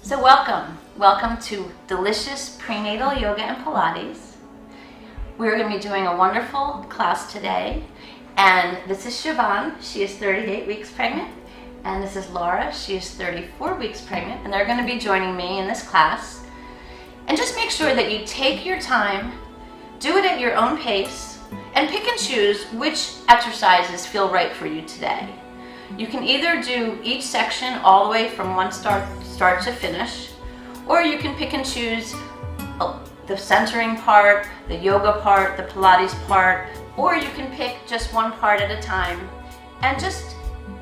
So welcome to Delicious Prenatal Yoga and Pilates. We're going to be doing a wonderful class today, and this is Siobhan. She is 38 weeks pregnant, and this is Laura. She is 34 weeks pregnant, and they're going to be joining me in this class. And just make sure that you take your time, do it at your own pace, and pick and choose which exercises feel right for you today. You can either do each section all the way from one start to finish, or you can pick and choose the centering part, the yoga part, the Pilates part, or you can pick just one part at a time and just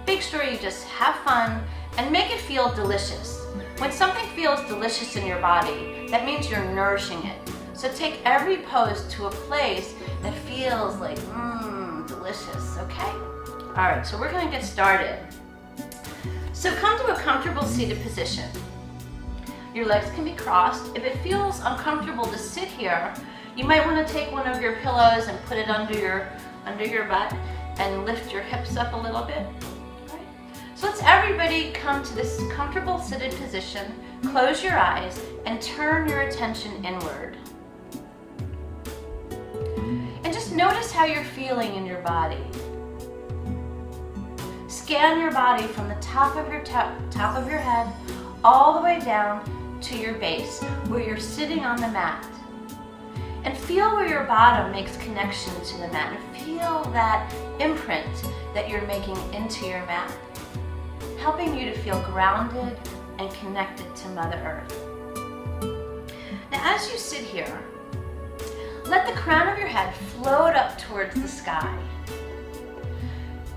make sure you just have fun and make it feel delicious. When something feels delicious in your body, that means you're nourishing it. So take every pose to a place that feels like, delicious, okay? All right, so we're gonna get started. So come to a comfortable seated position. Your legs can be crossed. If it feels uncomfortable to sit here, you might wanna take one of your pillows and put it under your butt and lift your hips up a little bit. All right. So let's everybody come to this comfortable seated position, close your eyes, and turn your attention inward. And just notice how you're feeling in your body. Scan your body from the top of your head all the way down to your base, where you're sitting on the mat. And feel where your bottom makes connection to the mat. And feel that imprint that you're making into your mat, helping you to feel grounded and connected to Mother Earth. Now, as you sit here, let the crown of your head float up towards the sky,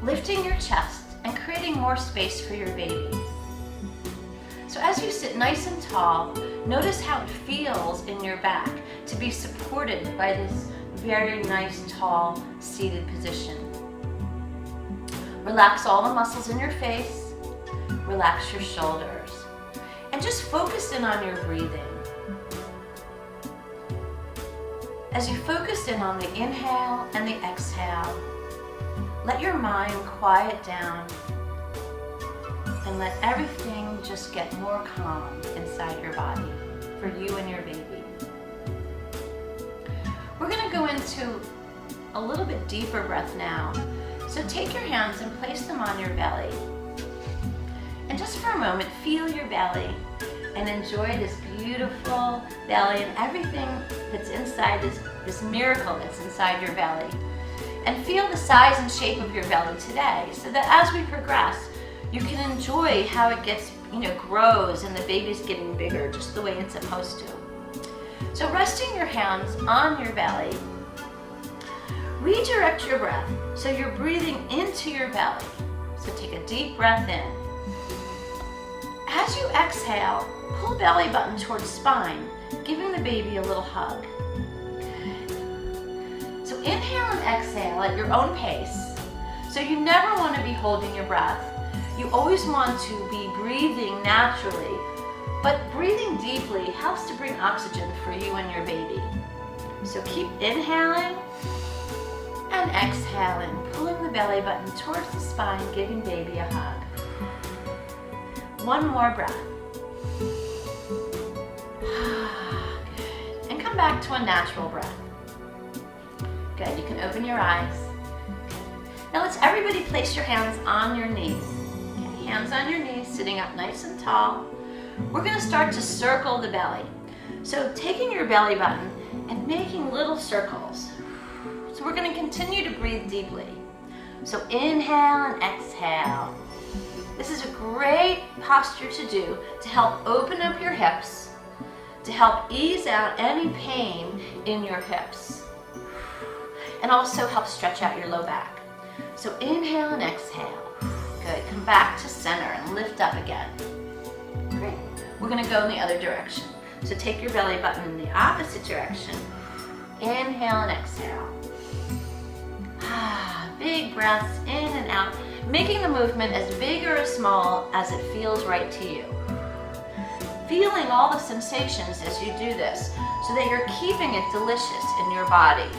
lifting your chest and creating more space for your baby. So as you sit nice and tall, notice how it feels in your back to be supported by this very nice, tall, seated position. Relax all the muscles in your face, relax your shoulders, and just focus in on your breathing. As you focus in on the inhale and the exhale, let your mind quiet down and let everything just get more calm inside your body for you and your baby. We're going to go into a little bit deeper breath now. So take your hands and place them on your belly. And just for a moment, feel your belly and enjoy this beautiful belly and everything that's inside this miracle that's inside your belly. And feel the size and shape of your belly today, so that as we progress, you can enjoy how it gets, grows and the baby's getting bigger just the way it's supposed to. So resting your hands on your belly, redirect your breath so you're breathing into your belly. So take a deep breath in. As you exhale, pull belly button towards spine, giving the baby a little hug. So inhale and exhale at your own pace. So you never want to be holding your breath. You always want to be breathing naturally, but breathing deeply helps to bring oxygen for you and your baby. So keep inhaling and exhaling, pulling the belly button towards the spine, giving baby a hug. One more breath. Good. And come back to a natural breath. Good, you can open your eyes. Now let's everybody place your hands on your knees. Okay, hands on your knees, sitting up nice and tall. We're gonna start to circle the belly. So taking your belly button and making little circles. So we're gonna continue to breathe deeply. So inhale and exhale. This is a great posture to do to help open up your hips, to help ease out any pain in your hips, and also help stretch out your low back. So inhale and exhale. Good, come back to center and lift up again. Great, we're gonna go in the other direction. So take your belly button in the opposite direction. Inhale and exhale. Big breaths in and out, making the movement as big or as small as it feels right to you. Feeling all the sensations as you do this so that you're keeping it delicious in your body.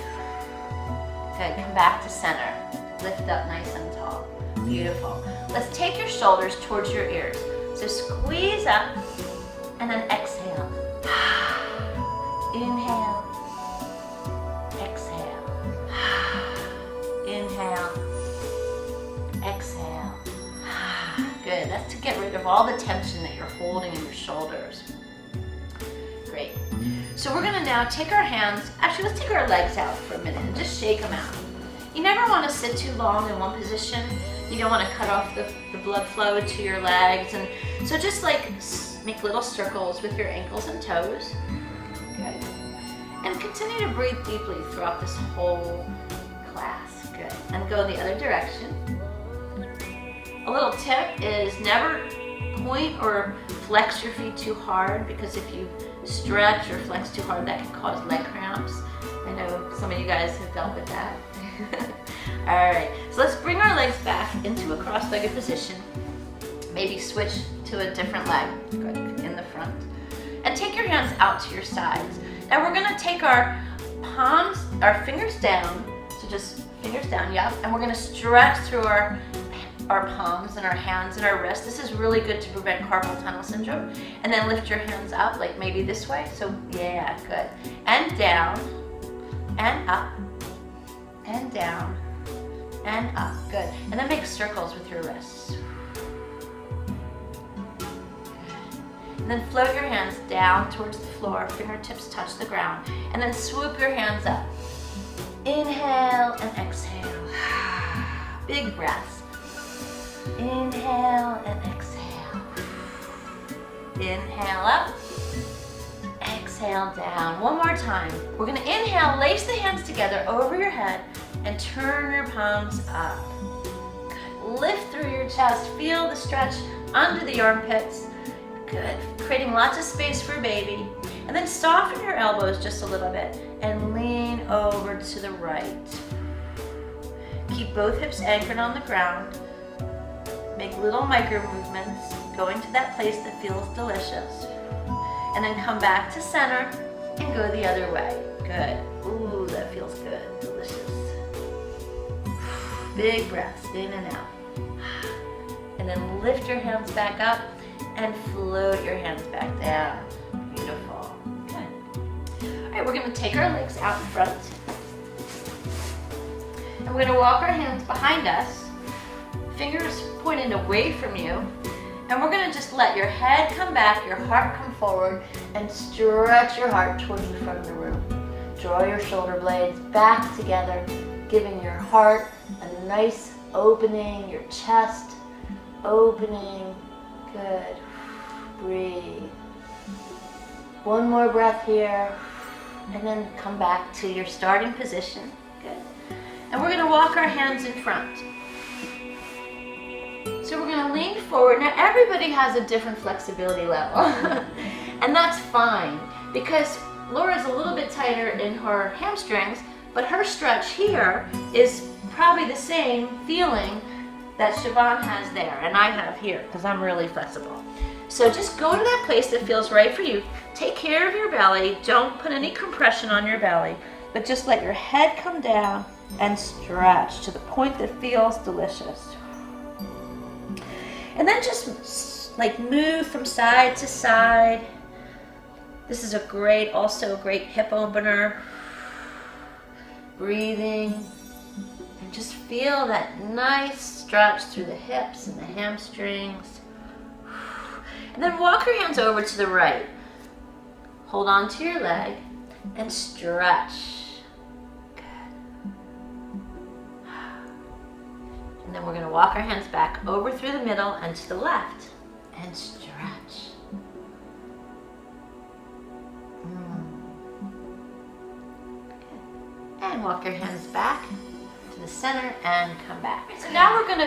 Good, come back to center. Lift up nice and tall. Beautiful. Let's take your shoulders towards your ears. So squeeze up and then exhale. Inhale, exhale. Inhale, exhale. Good. That's to get rid of all the tension that you're holding in your shoulders. Great. So we're gonna now take our hands, actually let's take our legs out for a minute and just shake them out. You never wanna sit too long in one position. You don't wanna cut off the blood flow to your legs. And so just like make little circles with your ankles and toes. Good. And continue to breathe deeply throughout this whole class. Good. And go the other direction. A little tip is never point or flex your feet too hard, because if you stretch or flex too hard, that can cause leg cramps. I know some of you guys have dealt with that. All right, so let's bring our legs back into a cross-legged position. Maybe switch to a different leg. Good, in the front. And take your hands out to your sides. Now we're gonna take our palms, our fingers down, so just fingers down, yep. And we're gonna stretch through our palms and our hands and our wrists. This is really good to prevent carpal tunnel syndrome. And then lift your hands up, like maybe this way. So yeah, good. And down, and up, and down, and up, good. And then make circles with your wrists. And then float your hands down towards the floor, fingertips touch the ground, and then swoop your hands up. Inhale and exhale. Big breaths. Inhale and exhale. Inhale up. Exhale down. One more time. We're going to inhale, lace the hands together over your head, and turn your palms up. Good. Lift through your chest. Feel the stretch under the armpits. Good. Creating lots of space for baby. And then soften your elbows just a little bit and lean over to the right. Keep both hips anchored on the ground. Make little micro movements, going to that place that feels delicious. And then come back to center and go the other way. Good. Ooh, that feels good. Delicious. Big breaths in and out. And then lift your hands back up and float your hands back down. Beautiful. Good. All right, we're going to take our legs out in front. And we're going to walk our hands behind us. Fingers pointed away from you. And we're going to just let your head come back, your heart come forward, and stretch your heart towards the front of the room. Draw your shoulder blades back together, giving your heart a nice opening, your chest opening. Good. Breathe. One more breath here, and then come back to your starting position. Good. And we're going to walk our hands in front. So we're going to lean forward. Now everybody has a different flexibility level. And that's fine, because Laura's a little bit tighter in her hamstrings, but her stretch here is probably the same feeling that Siobhan has there and I have here, because I'm really flexible. So just go to that place that feels right for you. Take care of your belly. Don't put any compression on your belly, but just let your head come down and stretch to the point that feels delicious. And then just like move from side to side. This is also a great hip opener. Breathing. And just feel that nice stretch through the hips and the hamstrings. And then walk your hands over to the right. Hold on to your leg and stretch. And then we're going to walk our hands back over through the middle and to the left and stretch. Good. And walk your hands back to the center and come back. So now we're going to